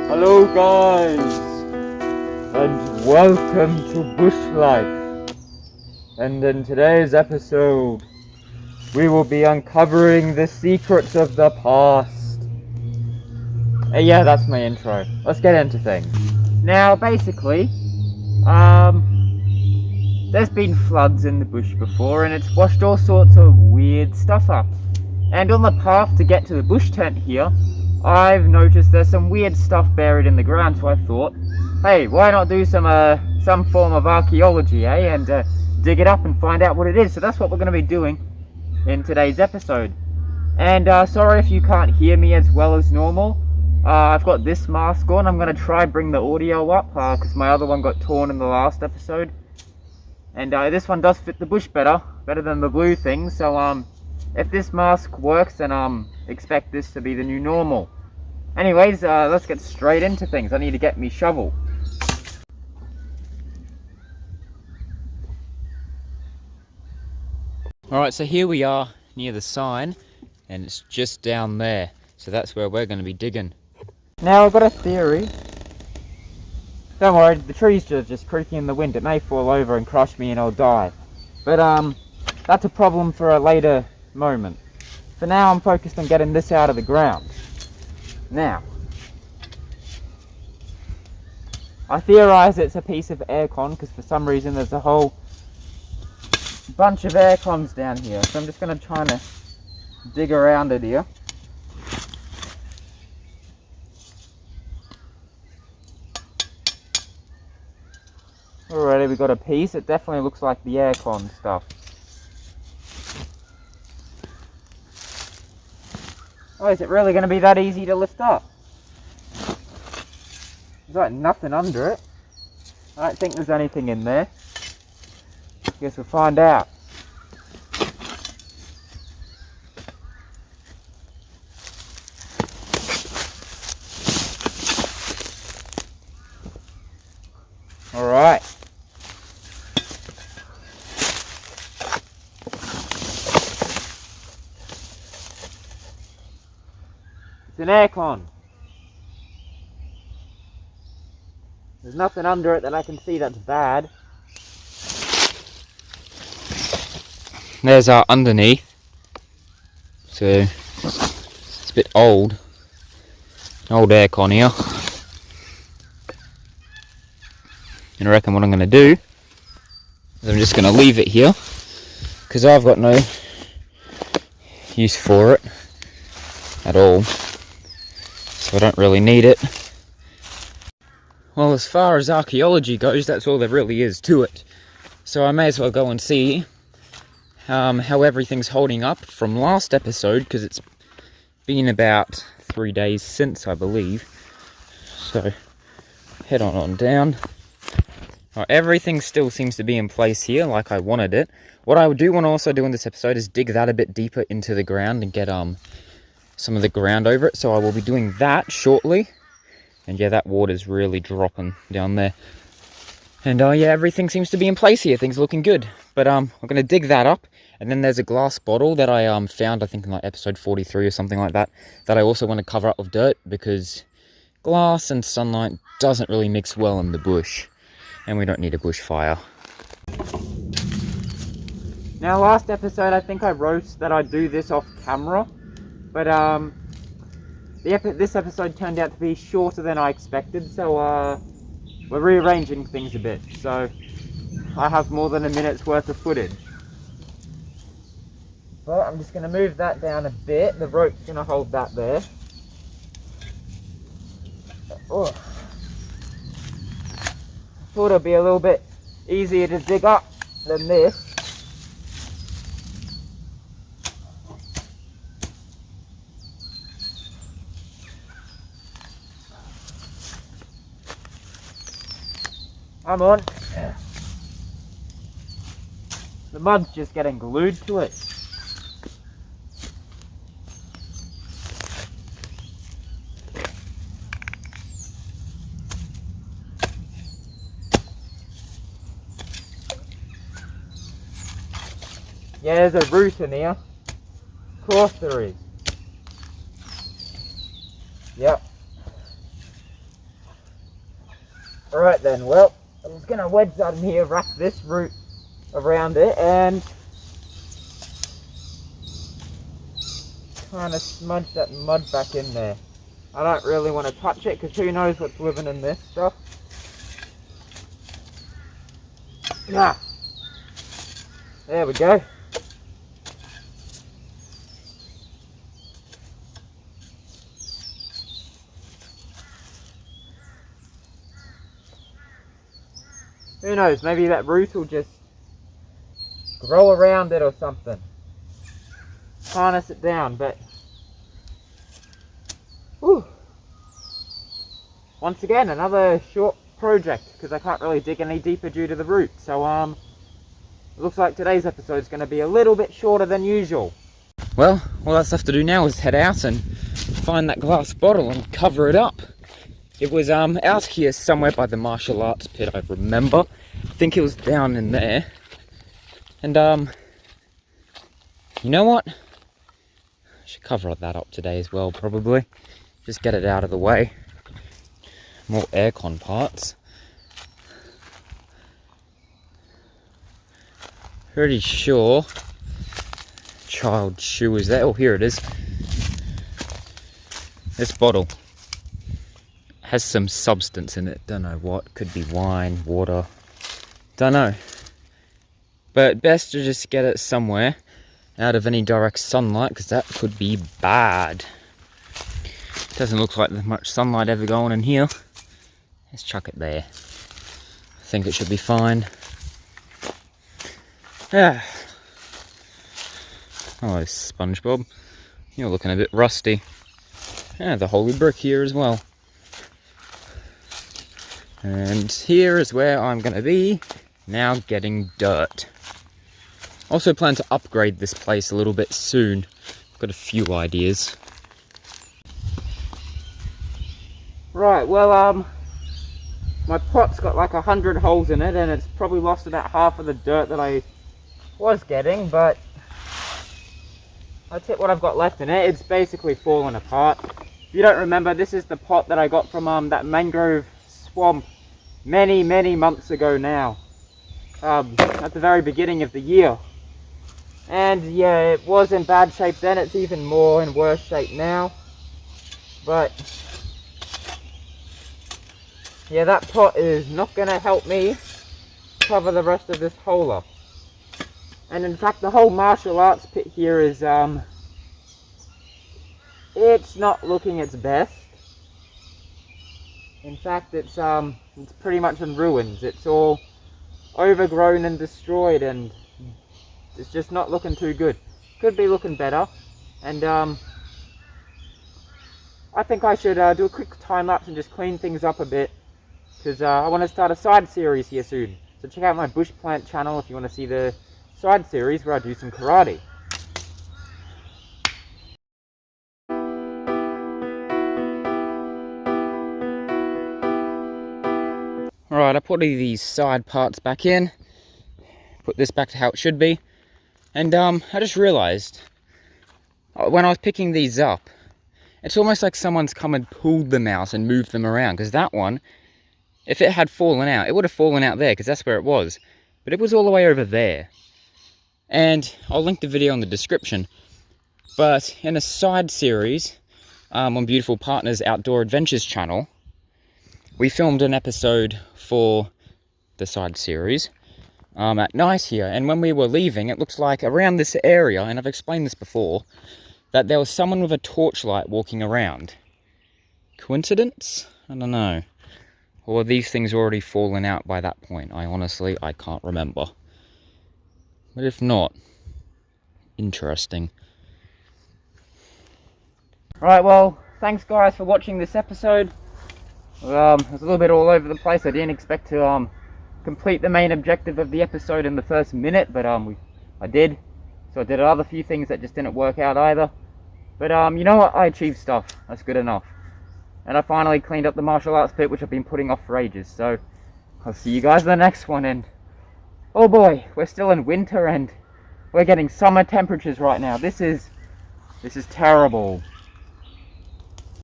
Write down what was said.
Hello guys, and welcome to Bush Life. And in today's episode, we will be uncovering the secrets of the past. Yeah, that's my intro. Let's get into things. Now, basically, there's been floods in the bush before, and it's washed all sorts of weird stuff up. And on the path to get to the bush tent here, I've noticed there's some weird stuff buried in the ground, so I thought, hey, why not do some form of archaeology, eh? And dig it up and find out what it is. So that's what we're going to be doing in today's episode. And sorry if you can't hear me as well as normal. I've got this mask on. I'm going to try bring the audio up because my other one got torn in the last episode. And this one does fit the bush better than the blue thing. So if this mask works, then expect this to be the new normal. Anyways, let's get straight into things. I need to get me shovel. Alright, so here we are near the sign, and it's just down there. So that's where we're going to be digging. Now I've got a theory. Don't worry, the trees are just creaking in the wind. It may fall over and crush me and I'll die. But that's a problem for a later moment. For now, I'm focused on getting this out of the ground. Now, I theorize it's a piece of aircon because for some reason there's a whole bunch of aircons down here. So I'm just going to try to dig around it here. Alrighty, we got a piece. It definitely looks like the aircon stuff. Oh, is it really going to be that easy to lift up? There's like nothing under it. I don't think there's anything in there. Guess we'll find out. Alright. It's an aircon. There's nothing under it that I can see that's bad. There's our underneath. So it's a bit old. Old aircon here. And I reckon what I'm going to do is I'm just going to leave it here because I've got no use for it at all. So I don't really need it. Well, as far as archaeology goes, that's all there really is to it. So I may as well go and see how everything's holding up from last episode, because it's been about 3 days since, I believe. So head on down. Everything still seems to be in place here like I wanted it. What I do want to also do in this episode is dig that a bit deeper into the ground and get some of the ground over it. So I will be doing that shortly. And yeah, that water's really dropping down there. And yeah, everything seems to be in place here. Things are looking good. But I'm going to dig that up. And then there's a glass bottle that I found, I think in like episode 43 or something like that, that I also want to cover up with dirt because glass and sunlight doesn't really mix well in the bush. And we don't need a bushfire. Now, last episode, I think I wrote that I'd do this off camera. But this episode turned out to be shorter than I expected, so we're rearranging things a bit, so I have more than a minute's worth of footage. But I'm just going to move that down a bit. The rope's going to hold that there. Oh. Thought it'd be a little bit easier to dig up than this. Come on. The mud's just getting glued to it. Yeah, there's a root in here. Of course there is. Yep. Alright then, well, I'm just going to wedge that in here, wrap this root around it, and kind of smudge that mud back in there. I don't really want to touch it because who knows what's living in this stuff. Yeah. There we go. Who knows, maybe that root will just grow around it or something. Harness it down, but whew. Once again, another short project because I can't really dig any deeper due to the root. So it looks like today's episode is going to be a little bit shorter than usual. Well, all that's left to do now is head out and find that glass bottle and cover it up. It was out here somewhere by the martial arts pit, I remember. I think it was down in there. And you know what? I should cover that up today as well, probably. Just get it out of the way. More aircon parts. Pretty sure child's shoe is there. Oh, here it is. This bottle has some substance in it. Don't know what. Could be wine, water. Don't know. But best to just get it somewhere out of any direct sunlight because that could be bad. Doesn't look like there's much sunlight ever going in here. Let's chuck it there. I think it should be fine. Yeah. Hello, SpongeBob. You're looking a bit rusty. Yeah, the holy brick here as well. And here is where I'm going to be now getting dirt. Also plan to upgrade this place a little bit soon. I've got a few ideas. Right, well, my pot's got like 100 holes in it and it's probably lost about half of the dirt that I was getting, but that's it, what I've got left in it. It's basically fallen apart. If you don't remember, this is the pot that I got from that mangrove swamp many months ago now, at the very beginning of the year. And yeah, it was in bad shape then. It's even more in worse shape now, but yeah, that pot is not going to help me cover the rest of this hole up. And in fact, the whole martial arts pit here is it's not looking its best. In fact, it's pretty much in ruins. It's all overgrown and destroyed, and it's just not looking too good. Could be looking better. And I think I should do a quick time lapse and just clean things up a bit, because I want to start a side series here soon. So check out my bush plant channel if you want to see the side series where I do some karate. Alright, I put these side parts back in, put this back to how it should be, and I just realised when I was picking these up, it's almost like someone's come and pulled them out and moved them around, because that one, if it had fallen out, it would have fallen out there because that's where it was, but it was all the way over there. And I'll link the video in the description, but in a side series on Beautiful Partners Outdoor Adventures channel, we filmed an episode for the side series at night here, and when we were leaving, it looks like around this area, and I've explained this before, that there was someone with a torchlight walking around. Coincidence? I don't know. Or these things already fallen out by that point? I can't remember. But if not, interesting. Right, well, thanks guys for watching this episode. It was a little bit all over the place. I didn't expect to complete the main objective of the episode in the first minute, but I did. So I did other few things that just didn't work out either. But you know what? I achieved stuff. That's good enough. And I finally cleaned up the martial arts pit, which I've been putting off for ages. So I'll see you guys in the next one. And oh boy, we're still in winter and we're getting summer temperatures right now. This is terrible.